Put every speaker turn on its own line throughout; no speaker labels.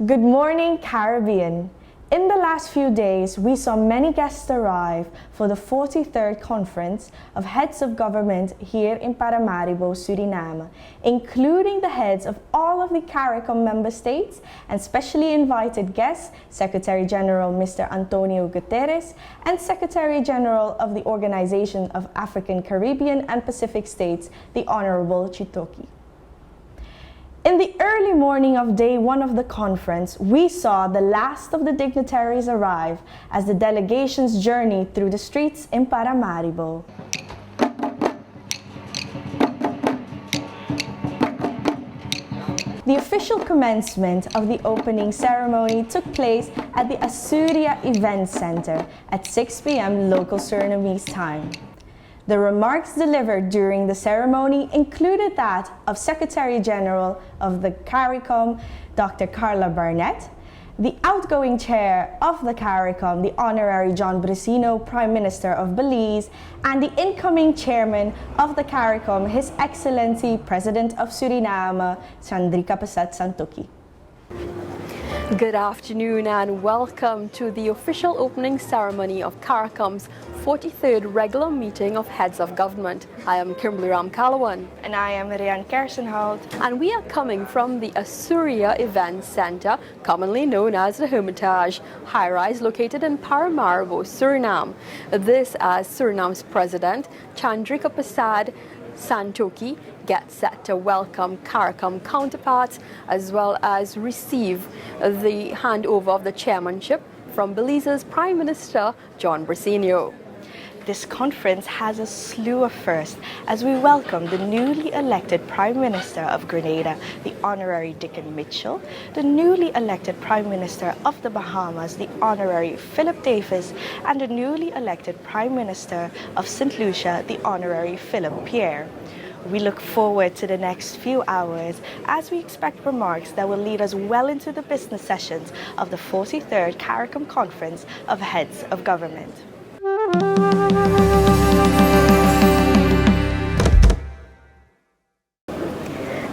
Good morning, Caribbean. In the last few days, we saw many guests arrive for the 43rd Conference of Heads of Government here in Paramaribo, Suriname, including the heads of all of the CARICOM member states and specially invited guests, Secretary General Mr. Antonio Guterres and Secretary General of the Organization of African, Caribbean and Pacific States, the Honorable Chitoki. In the early morning of day one of the conference, we saw the last of the dignitaries arrive as the delegations journeyed through the streets in Paramaribo. The official commencement of the opening ceremony took place at the Asuria Event Center at 6 p.m. local Surinamese time. The remarks delivered during the ceremony included that of Secretary General of the CARICOM, Dr. Carla Barnett, the outgoing chair of the CARICOM, the Honorary John Brasino, Prime Minister of Belize, and the incoming chairman of the CARICOM, His Excellency President of Suriname, Chandrika Persat Santokhi.
Good afternoon and welcome to the official opening ceremony of CARICOM's 43rd regular meeting of Heads of Government. I am Kimberly Ram Kalawan.
And I am Rian Kersenhout.
And we are coming from the Asuria Event Center, commonly known as the Hermitage, high-rise located in Paramaribo, Suriname. This as Suriname's President, Chandrika Persat Santokhi, gets set to welcome CARICOM counterparts as well as receive the handover of the chairmanship from Belize's Prime Minister, John Brasino.
This conference has a slew of firsts as we welcome the newly elected Prime Minister of Grenada, the Honorary Dickon Mitchell, the newly elected Prime Minister of the Bahamas, the Honorary Philip Davis, and the newly elected Prime Minister of St. Lucia, the Honorary Philip Pierre. We look forward to the next few hours as we expect remarks that will lead us well into the business sessions of the 43rd CARICOM Conference of Heads of Government.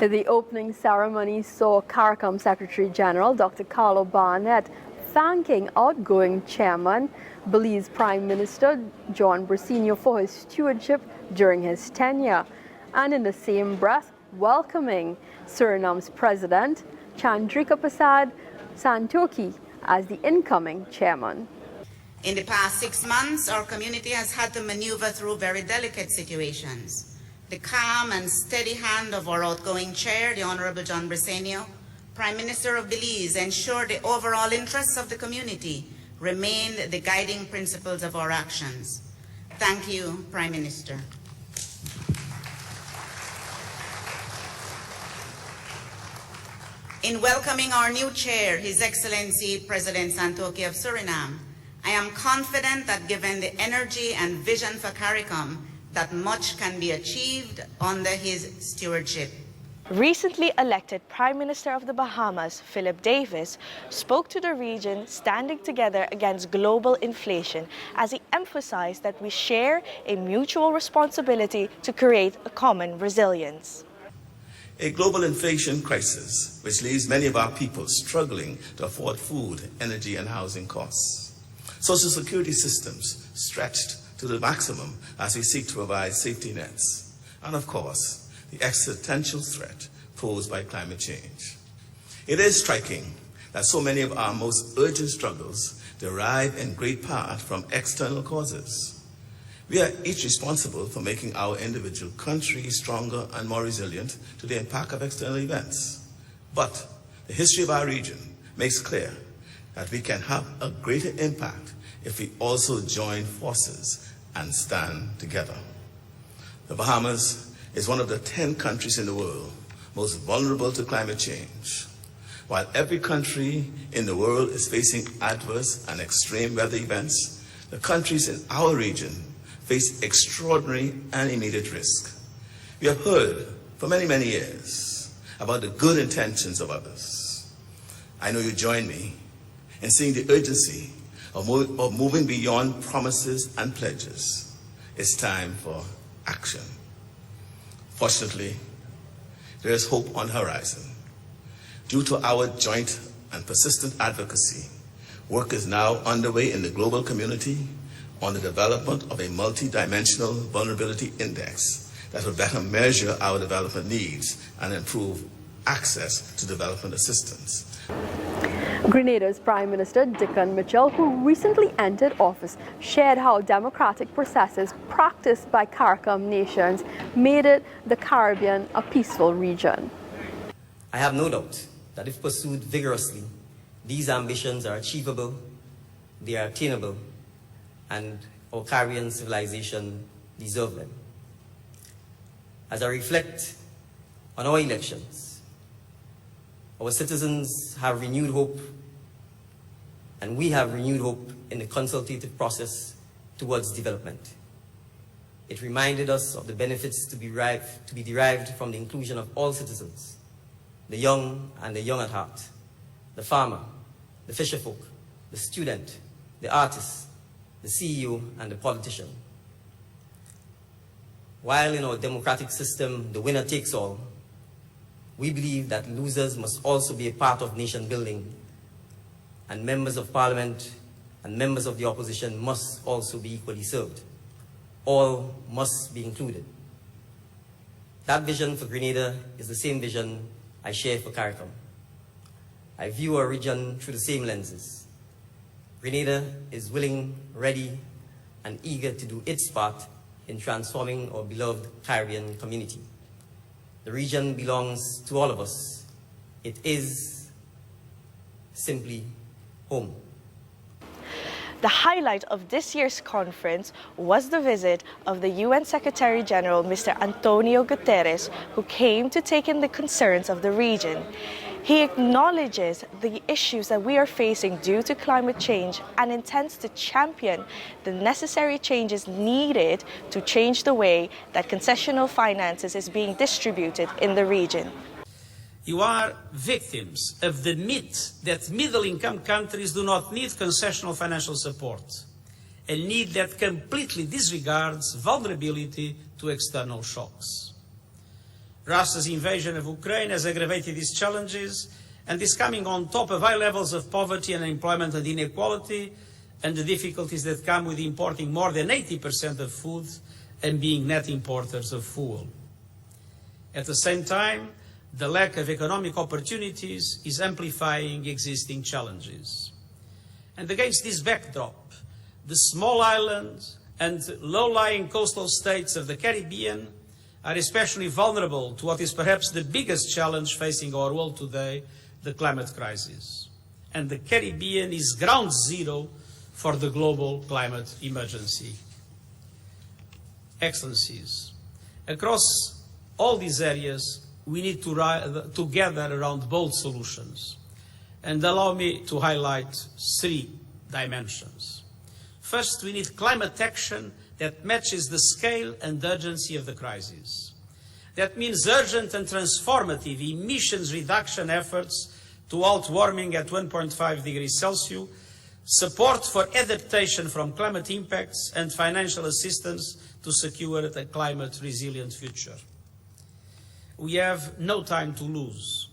The opening ceremony saw CARICOM Secretary General Dr. Carla Barnett thanking outgoing Chairman, Belize Prime Minister John Brasino for his stewardship during his tenure, and in the same breath welcoming Suriname's President, Chandrika Persat Santokhi, as the incoming chairman.
In the past 6 months, our community has had to maneuver through very delicate situations. The calm and steady hand of our outgoing chair, the Honorable John Brasino, Prime Minister of Belize, ensured the overall interests of the community remained the guiding principles of our actions. Thank you, Prime Minister. In welcoming our new chair, His Excellency President Santokhi of Suriname, I am confident that given the energy and vision for CARICOM, that much can be achieved under his stewardship.
Recently elected Prime Minister of the Bahamas, Philip Davis, spoke to the region standing together against global inflation as he emphasized that we share a mutual responsibility to create a common resilience.
A global inflation crisis which leaves many of our people struggling to afford food, energy and housing costs. Social security systems stretched to the maximum as we seek to provide safety nets. And of course, the existential threat posed by climate change. It is striking that so many of our most urgent struggles derive in great part from external causes. We are each responsible for making our individual country stronger and more resilient to the impact of external events. But the history of our region makes clear that we can have a greater impact if we also join forces and stand together. The Bahamas is one of the 10 countries in the world most vulnerable to climate change. While every country in the world is facing adverse and extreme weather events, the countries in our region face extraordinary and immediate risk. We have heard for many, many years about the good intentions of others. I know you join me in seeing the urgency of moving beyond promises and pledges. It's time for action. Fortunately, there is hope on the horizon. Due to our joint and persistent advocacy, work is now underway in the global community on the development of a multidimensional vulnerability index that will better measure our development needs and improve access to development assistance.
Grenada's Prime Minister Dickon Mitchell, who recently entered office, shared how democratic processes practiced by CARICOM nations made it the Caribbean a peaceful region.
I have no doubt that if pursued vigorously, these ambitions are achievable, they are attainable, and our Caribbean civilization deserves them. As I reflect on our elections, our citizens have renewed hope, and we have renewed hope in the consultative process towards development. It reminded us of the benefits to be derived from the inclusion of all citizens, the young and the young at heart, the farmer, the fisherfolk, the student, the artist, the CEO, and the politician. While in our democratic system, the winner takes all, we believe that losers must also be a part of nation building, and members of parliament and members of the opposition must also be equally served. All must be included. That vision for Grenada is the same vision I share for CARICOM. I view our region through the same lenses. Grenada is willing, ready, and eager to do its part in transforming our beloved Caribbean community. The region belongs to all of us. It is simply home.
The highlight of this year's conference was the visit of the UN Secretary General, Mr. Antonio Guterres, who came to take in the concerns of the region. He acknowledges the issues that we are facing due to climate change and intends to champion the necessary changes needed to change the way that concessional finances is being distributed in the region.
You are victims of the myth that middle-income countries do not need concessional financial support, a need that completely disregards vulnerability to external shocks. Russia's invasion of Ukraine has aggravated these challenges and is coming on top of high levels of poverty and unemployment and inequality and the difficulties that come with importing more than 80% of food and being net importers of fuel. At the same time, the lack of economic opportunities is amplifying existing challenges. And against this backdrop, the small islands and low-lying coastal states of the Caribbean are especially vulnerable to what is perhaps the biggest challenge facing our world today, the climate crisis. And the Caribbean is ground zero for the global climate emergency. Excellencies, across all these areas, we need to gather around bold solutions. And allow me to highlight three dimensions. First, we need climate action that matches the scale and urgency of the crisis. That means urgent and transformative emissions reduction efforts to halt warming at 1.5 degrees Celsius, support for adaptation from climate impacts, and financial assistance to secure a climate-resilient future. We have no time to lose.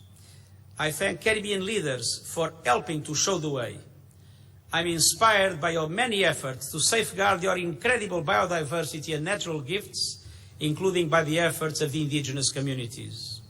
I thank Caribbean leaders for helping to show the way. I'm inspired by your many efforts to safeguard your incredible biodiversity and natural gifts, including by the efforts of the indigenous communities.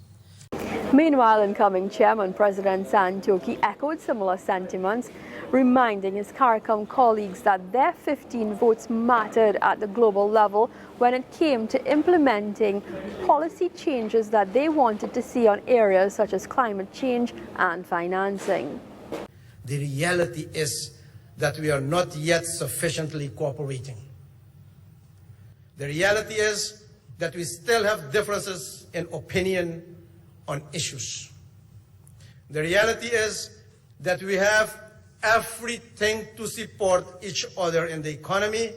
Meanwhile, incoming Chairman President Santokhi echoed similar sentiments, reminding his CARICOM colleagues that their 15 votes mattered at the global level when it came to implementing policy changes that they wanted to see on areas such as climate change and financing.
The reality is that we are not yet sufficiently cooperating. The reality is that we still have differences in opinion on issues. The reality is that we have everything to support each other in the economy,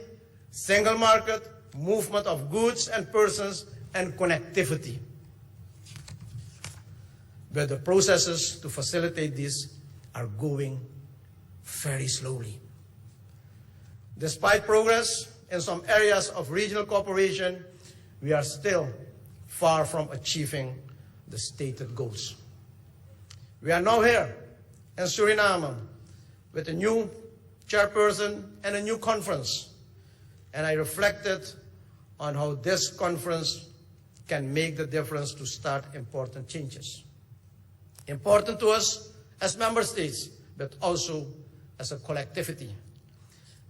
single market, movement of goods and persons, and connectivity. But the processes to facilitate this are going very slowly. Despite progress in some areas of regional cooperation, we are still far from achieving the stated goals. We are now here and Suriname with a new chairperson and a new conference. And I reflected on how this conference can make the difference to start important changes. Important to us as member states, but also as a collectivity.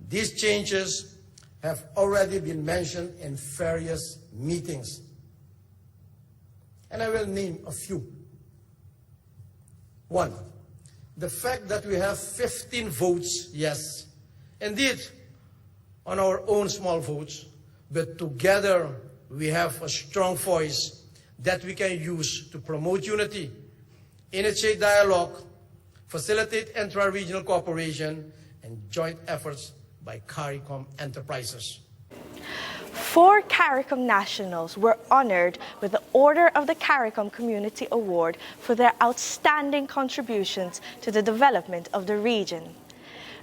These changes have already been mentioned in various meetings. And I will name a few. One, the fact that we have 15 votes, yes, indeed, on our own small votes, but together we have a strong voice that we can use to promote unity, initiate dialogue, facilitate intra-regional cooperation, and joint efforts by CARICOM enterprises.
4 CARICOM nationals were honored with the Order of the CARICOM Community Award for their outstanding contributions to the development of the region.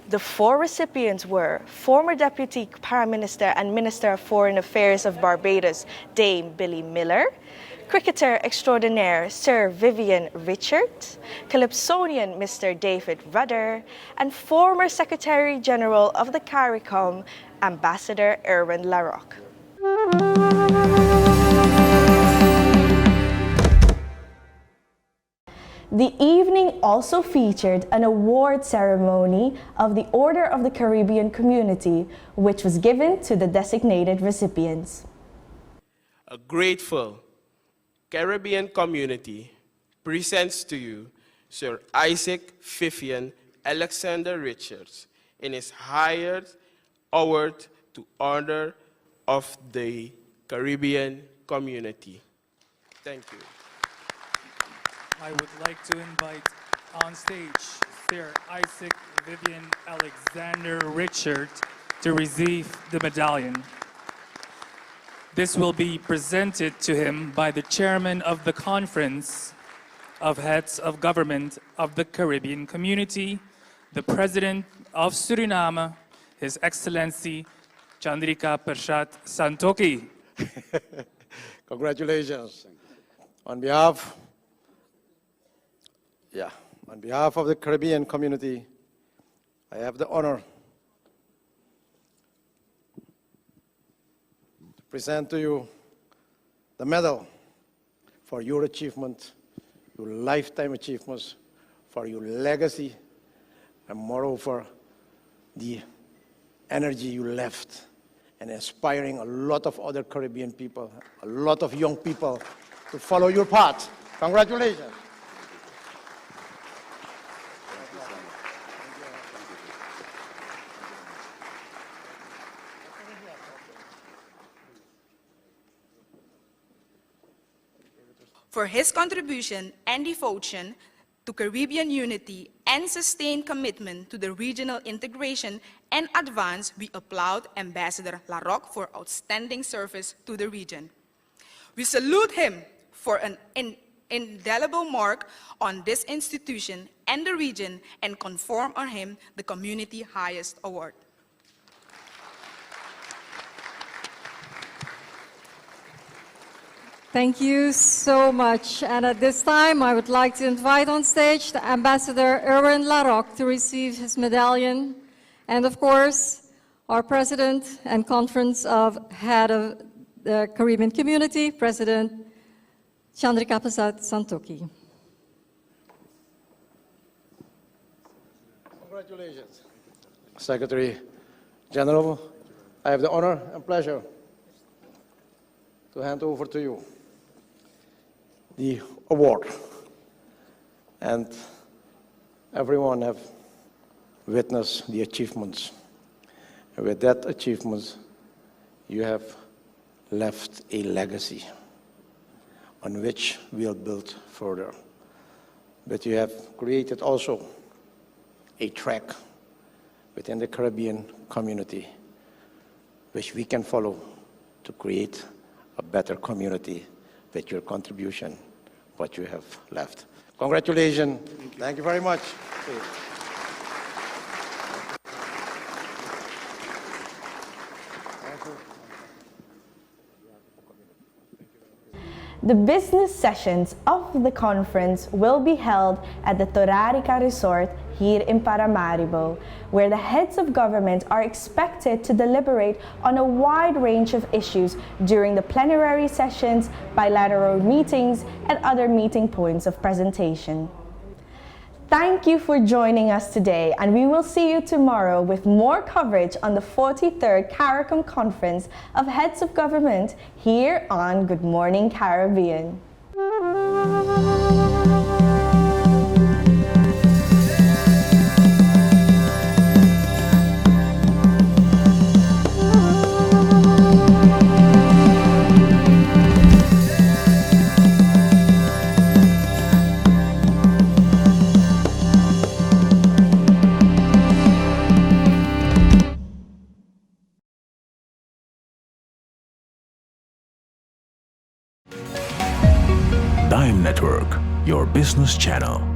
The 4 recipients were former Deputy Prime Minister and Minister of Foreign Affairs of Barbados, Dame Billy Miller, cricketer extraordinaire Sir Vivian Richard, Calypsonian Mr. David Rudder, and former Secretary General of the CARICOM, Ambassador Erwin Larocque. The evening also featured an award ceremony of the Order of the Caribbean Community, which was given to the designated recipients.
A grateful Caribbean community presents to you Sir Isaac Vivian Alexander Richards in his highest award to honor of the Caribbean community. Thank you.
I would like to invite on stage Sir Isaac Vivian Alexander Richard to receive the medallion. This will be presented to him by the chairman of the Conference of Heads of Government of the Caribbean Community, the President of Suriname, His Excellency Chandrika Persat Santokhi.
Congratulations. On behalf of the Caribbean community, I have the honor to present to you the medal for your achievement, your lifetime achievements, for your legacy, and moreover, the energy you left and inspiring a lot of other Caribbean people, a lot of young people to follow your path. Congratulations.
For his contribution and devotion to Caribbean unity and sustained commitment to the regional integration and advance, we applaud Ambassador Larocque for outstanding service to the region. We salute him for an indelible mark on this institution and the region and confer on him the community highest award.
Thank you so much. And at this time, I would like to invite on stage the Ambassador Erwin Larocque to receive his medallion. And of course, our President and Conference of Head of the Caribbean Community, President Chandrika Persat Santokhi.
Congratulations. Secretary General, I have the honor and pleasure to hand over to you the award. And everyone have witnessed the achievements. And with that achievements, you have left a legacy on which we'll build further. But you have created also a track within the Caribbean community which we can follow to create a better community with your contribution, what you have left. Congratulations. Thank you very much.
The business sessions of the conference will be held at the Torarica Resort here in Paramaribo, where the heads of government are expected to deliberate on a wide range of issues during the plenary sessions, bilateral meetings, and other meeting points of presentation. Thank you for joining us today, and we will see you tomorrow with more coverage on the 43rd CARICOM Conference of Heads of Government here on Good Morning Caribbean.
Dime Network, your business channel.